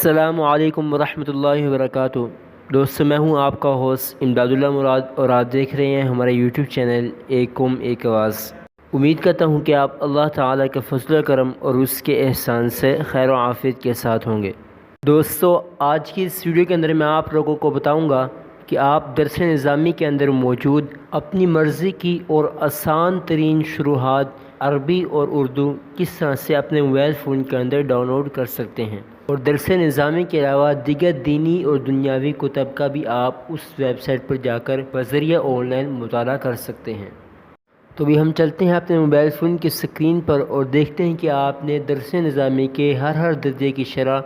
السلام علیکم ورحمۃ اللہ وبرکاتہ۔ دوستو، میں ہوں آپ کا ہوسٹ امداد اللہ مراد اور آپ دیکھ رہے ہیں ہمارا یوٹیوب چینل ایک قوم ایک آواز۔ امید کرتا ہوں کہ آپ اللہ تعالیٰ کے فضل و کرم اور اس کے احسان سے خیر و عافیت کے ساتھ ہوں گے۔ دوستو، آج کی اس ویڈیو کے اندر میں آپ لوگوں کو بتاؤں گا کہ آپ درس نظامی کے اندر موجود اپنی مرضی کی اور آسان ترین شروحات عربی اور اردو کس طرح سے اپنے موبائل فون کے اندر ڈاؤن لوڈ کر سکتے ہیں، اور درس نظامی کے علاوہ دیگر دینی اور دنیاوی کتب کا بھی آپ اس ویب سائٹ پر جا کر بذریعہ آن لائن مطالعہ کر سکتے ہیں۔ تو بھی ہم چلتے ہیں اپنے موبائل فون کی اسکرین پر اور دیکھتے ہیں کہ آپ نے درس نظامی کے ہر درجے کی شرح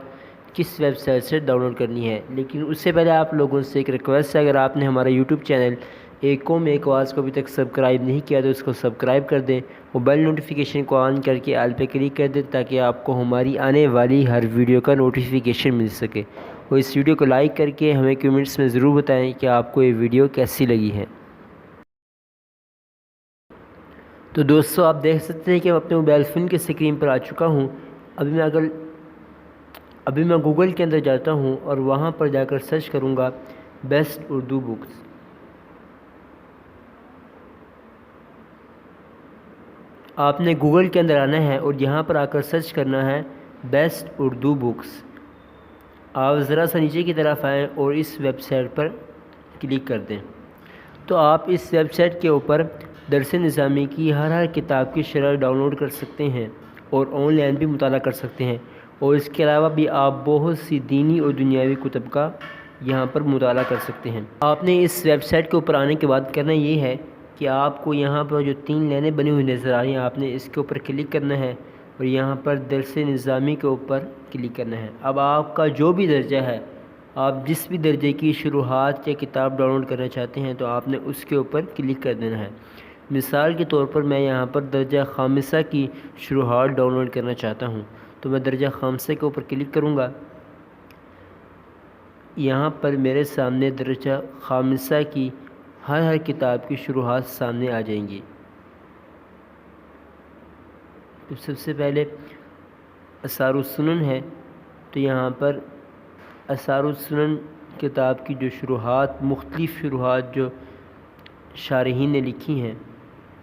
کس ویب سائٹ سے ڈاؤن لوڈ کرنی ہے۔ لیکن اس سے پہلے آپ لوگوں سے ایک ریکویسٹ ہے، اگر آپ نے ہمارا یوٹیوب چینل ایک قوم ایک آواز کو ابھی تک سبسکرائب نہیں کیا تو اس کو سبسکرائب کر دیں، موبائل نوٹیفیکیشن کو آن کر کے آل پہ کلک کر دیں تاکہ آپ کو ہماری آنے والی ہر ویڈیو کا نوٹیفیکیشن مل سکے، اور اس ویڈیو کو لائک کر کے ہمیں کمنٹس میں ضرور بتائیں کہ آپ کو یہ ویڈیو کیسی لگی ہے۔ تو دوستو، آپ دیکھ سکتے ہیں کہ میں اپنے موبائل فون کی اسکرین پر آ چکا ہوں۔ ابھی میں گوگل کے اندر جاتا ہوں اور وہاں پر جا کر سرچ کروں گا بیسٹ اردو بکس۔ آپ نے گوگل کے اندر آنا ہے اور یہاں پر آ کر سرچ کرنا ہے بیسٹ اردو بکس۔ آپ ذرا سا نیچے کی طرف آئیں اور اس ویب سائٹ پر کلک کر دیں تو آپ اس ویب سائٹ کے اوپر درس نظامی کی ہر کتاب کی شرح ڈاؤن لوڈ کر سکتے ہیں اور آن لائن بھی مطالعہ کر سکتے ہیں، اور اس کے علاوہ بھی آپ بہت سی دینی اور دنیاوی کتب کا یہاں پر مطالعہ کر سکتے ہیں۔ آپ نے اس ویب سائٹ کے اوپر آنے کے بعد کرنا یہ ہے کہ آپ کو یہاں پر جو 3 لائنیں بنی ہوئی نظر آ رہی ہیں، آپ نے اس کے اوپر کلک کرنا ہے اور یہاں پر درس نظامی کے اوپر کلک کرنا ہے۔ اب آپ کا جو بھی درجہ ہے، آپ جس بھی درجے کی شروحات یا کتاب ڈاؤن لوڈ کرنا چاہتے ہیں تو آپ نے اس کے اوپر کلک کر دینا ہے۔ مثال کے طور پر میں یہاں پر درجہ خامسہ کی شروحات ڈاؤن لوڈ کرنا چاہتا ہوں تو میں درجہ خامسہ کے اوپر کلک کروں گا۔ یہاں پر میرے سامنے درجہ خامسہ کی ہر کتاب کی شروحات سامنے آ جائیں گی۔ تو سب سے پہلے اثار السنن ہے، تو یہاں پر اثار السنن کتاب کی جو شروحات، مختلف شروحات جو شارحین نے لکھی ہیں،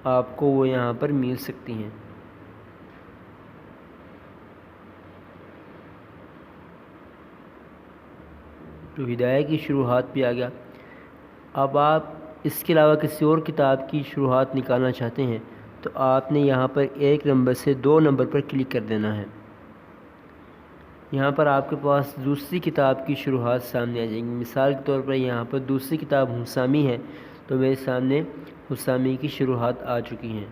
آپ کو وہ یہاں پر مل سکتی ہیں۔ تو ہدایہ کی شروحات بھی آ گیا۔ اب آپ اس کے علاوہ کسی اور کتاب کی شروحات نکالنا چاہتے ہیں تو آپ نے یہاں پر 1 نمبر سے 2 نمبر پر کلک کر دینا ہے۔ یہاں پر آپ کے پاس دوسری کتاب کی شروحات سامنے آ جائیں گی۔ مثال کے طور پر یہاں پر دوسری کتاب حسامی ہے تو میرے سامنے حسامی کی شروحات آ چکی ہیں۔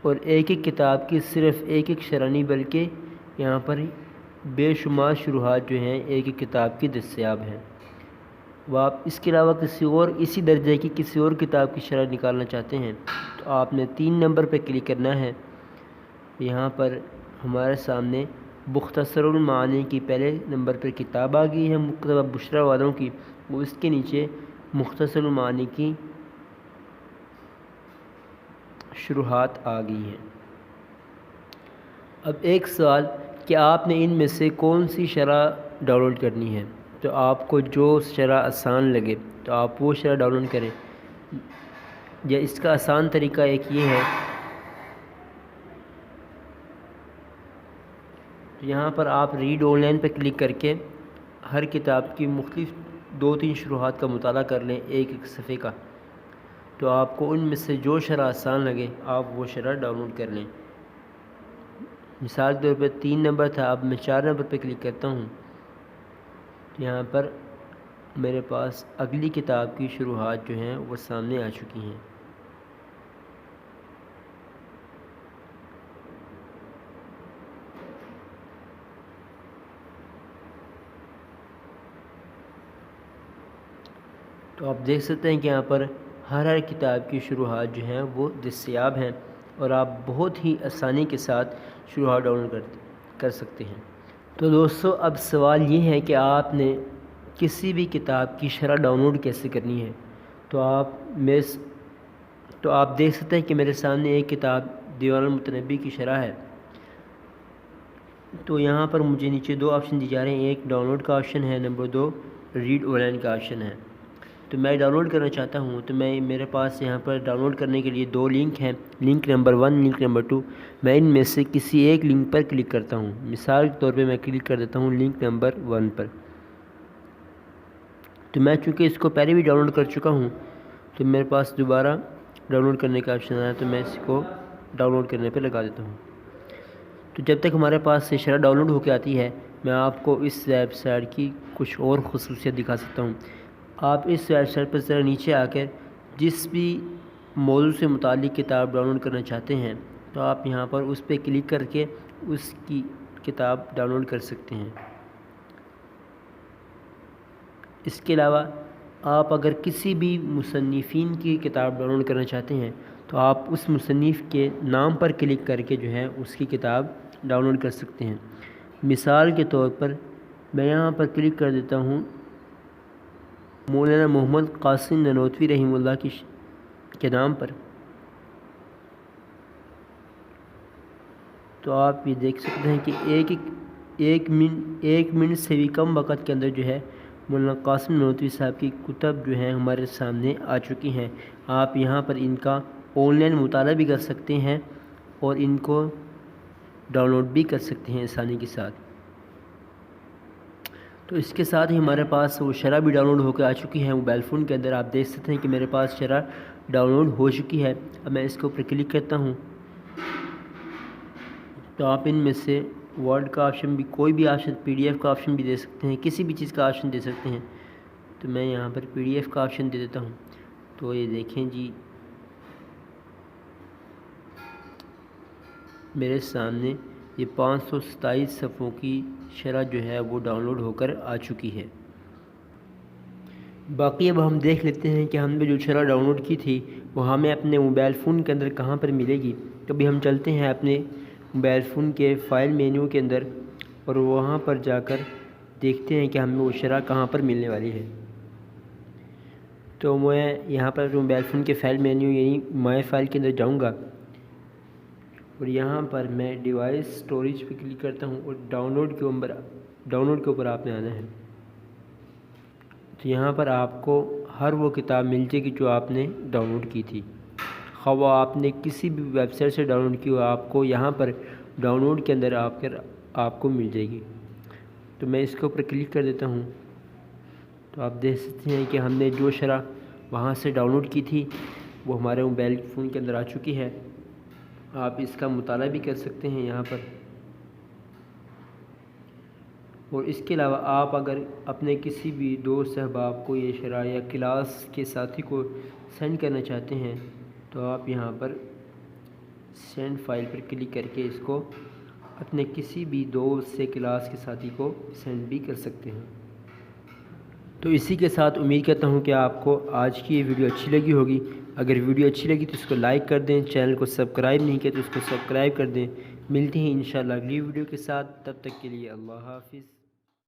اور ایک کتاب کی صرف ایک شرح نہیں بلکہ یہاں پر بے شمار شروحات جو ہیں ایک کتاب کی دستیاب ہیں۔ وہ آپ اس کے علاوہ کسی اور اسی درجے کی کسی اور کتاب کی شرح نکالنا چاہتے ہیں تو آپ نے 3 نمبر پہ کلک کرنا ہے۔ یہاں پر ہمارے سامنے مختصر المعانی کی پہلے نمبر پر کتاب آ گئی ہے مکتبہ بشرا والوں کی، وہ اس کے نیچے مختصر المعانی کی شروحات آ گئی ہیں۔ اب ایک سوال کہ آپ نے ان میں سے کون سی شرح ڈاؤن لوڈ کرنی ہے، تو آپ کو جو شرح آسان لگے تو آپ وہ شرح ڈاؤن لوڈ کریں، یا اس کا آسان طریقہ ایک یہ ہے، یہاں پر آپ ریڈ آن لائن پہ کلک کر کے ہر کتاب کی مختلف 2-3 شروحات کا مطالعہ کر لیں ایک صفحے کا، تو آپ کو ان میں سے جو شرح آسان لگے آپ وہ شرح ڈاؤن لوڈ کر لیں۔ مثال کے طور پہ 3 نمبر تھا، اب میں 4 نمبر پہ کلک کرتا ہوں، یہاں پر میرے پاس اگلی کتاب کی شروحات جو ہیں وہ سامنے آ چکی ہیں۔ تو آپ دیکھ سکتے ہیں کہ یہاں پر ہر کتاب کی شروحات جو ہیں وہ دستیاب ہیں اور آپ بہت ہی آسانی کے ساتھ شروحات ڈاؤن لوڈ کر سکتے ہیں۔ تو دوستو، اب سوال یہ ہے کہ آپ نے کسی بھی کتاب کی شرح ڈاؤن لوڈ کیسے کرنی ہے، تو آپ دیکھ سکتے ہیں کہ میرے سامنے ایک کتاب دیوان المتنبی کی شرح ہے۔ تو یہاں پر مجھے نیچے دو آپشن دی جا رہے ہیں، ایک ڈاؤن لوڈ کا آپشن ہے، نمبر 2 ریڈ آن لائن کا آپشن ہے۔ تو میں ڈاؤن لوڈ کرنا چاہتا ہوں، تو میرے پاس یہاں پر ڈاؤن لوڈ کرنے کے لیے 2 لنک ہیں، لنک نمبر 1 لنک نمبر 2۔ میں ان میں سے کسی ایک لنک پر کلک کرتا ہوں۔ مثال کے طور پہ میں کلک کر دیتا ہوں لنک نمبر 1 پر۔ تو میں چونکہ اس کو پہلے بھی ڈاؤن لوڈ کر چکا ہوں، تو میرے پاس دوبارہ ڈاؤن لوڈ کرنے کا آپشن آیا، تو میں اس کو ڈاؤن لوڈ کرنے پہ لگا دیتا ہوں۔ تو جب تک ہمارے پاس یہ شرح ڈاؤن لوڈ ہو کے آتی ہے، میں آپ کو اس ویب سائٹ کی کچھ اور خصوصیت دکھا سکتا ہوں۔ آپ اس ویب سائٹ پر ذرا نیچے آ کر جس بھی موضوع سے متعلق کتاب ڈاؤن لوڈ کرنا چاہتے ہیں، تو آپ یہاں پر اس پہ کلک کر کے اس کی کتاب ڈاؤن لوڈ کر سکتے ہیں۔ اس کے علاوہ آپ اگر کسی بھی مصنفین کی کتاب ڈاؤن لوڈ کرنا چاہتے ہیں، تو آپ اس مصنف کے نام پر کلک کر کے جو ہے اس کی کتاب ڈاؤن لوڈ کر سکتے ہیں۔ مثال کے طور پر میں یہاں پر کلک کر دیتا ہوں مولانا محمد قاسم نانوتوی رحمہ اللہ کے نام پر، تو آپ یہ دیکھ سکتے ہیں کہ ایک منٹ سے بھی کم وقت کے اندر جو ہے مولانا قاسم نانوتوی صاحب کی کتب جو ہیں ہمارے سامنے آ چکی ہیں۔ آپ یہاں پر ان کا آن لائن مطالعہ بھی کر سکتے ہیں اور ان کو ڈاؤن لوڈ بھی کر سکتے ہیں آسانی کے ساتھ۔ تو اس کے ساتھ ہی ہمارے پاس وہ شرح بھی ڈاؤن لوڈ ہو کے آ چکی ہے موبائل فون کے اندر۔ آپ دیکھ سکتے ہیں کہ میرے پاس شرح ڈاؤن لوڈ ہو چکی ہے۔ اب میں اس کے اوپر کلک کرتا ہوں، تو آپ ان میں سے ورڈ کا آپشن بھی، کوئی بھی آپشن، PDF کا آپشن بھی دے سکتے ہیں، کسی بھی چیز کا آپشن دے سکتے ہیں۔ تو میں یہاں پر PDF کا آپشن دے دیتا ہوں۔ تو یہ دیکھیں جی، میرے سامنے یہ 527 صفحوں کی شرح جو ہے وہ ڈاؤن لوڈ ہو کر آ چکی ہے۔ باقی اب ہم دیکھ لیتے ہیں کہ ہم نے جو شرح ڈاؤن لوڈ کی تھی وہ ہمیں اپنے موبائل فون کے اندر کہاں پر ملے گی۔ کبھی ہم چلتے ہیں اپنے موبائل فون کے فائل مینیو کے اندر اور وہاں پر جا کر دیکھتے ہیں کہ ہمیں وہ شرح کہاں پر ملنے والی ہے۔ تو میں یہاں پر موبائل فون کے فائل مینیو یعنی مائی فائل کے اندر جاؤں گا اور یہاں پر میں ڈیوائس اسٹوریج پہ کلک کرتا ہوں اور ڈاؤن لوڈ کے اوپر آپ نے آنا ہے۔ تو یہاں پر آپ کو ہر وہ کتاب مل جائے گی جو آپ نے ڈاؤن لوڈ کی تھی، خواہ وہ آپ نے کسی بھی ویب سائٹ سے ڈاؤن لوڈ کی ہو، آپ کو یہاں پر ڈاؤن لوڈ کے اندر آپ کو مل جائے گی۔ تو میں اس کے اوپر کلک کر دیتا ہوں، تو آپ دیکھ سکتے ہیں کہ ہم نے جو شرح وہاں سے ڈاؤن لوڈ کی تھی وہ ہمارے موبائل فون کے اندر آ چکی ہے۔ آپ اس کا مطالعہ بھی کر سکتے ہیں یہاں پر۔ اور اس کے علاوہ آپ اگر اپنے کسی بھی دوست احباب کو یہ شرح یا کلاس کے ساتھی کو سینڈ کرنا چاہتے ہیں، تو آپ یہاں پر سینڈ فائل پر کلک کر کے اس کو اپنے کسی بھی دوست سے کلاس کے ساتھی کو سینڈ بھی کر سکتے ہیں۔ تو اسی کے ساتھ امید کرتا ہوں کہ آپ کو آج کی یہ ویڈیو اچھی لگی ہوگی۔ اگر ویڈیو اچھی لگی تو اس کو لائک کر دیں، چینل کو سبسکرائب نہیں کیا تو اس کو سبسکرائب کر دیں۔ ملتے ہیں انشاءاللہ اگلی ویڈیو کے ساتھ، تب تک کے لیے اللہ حافظ۔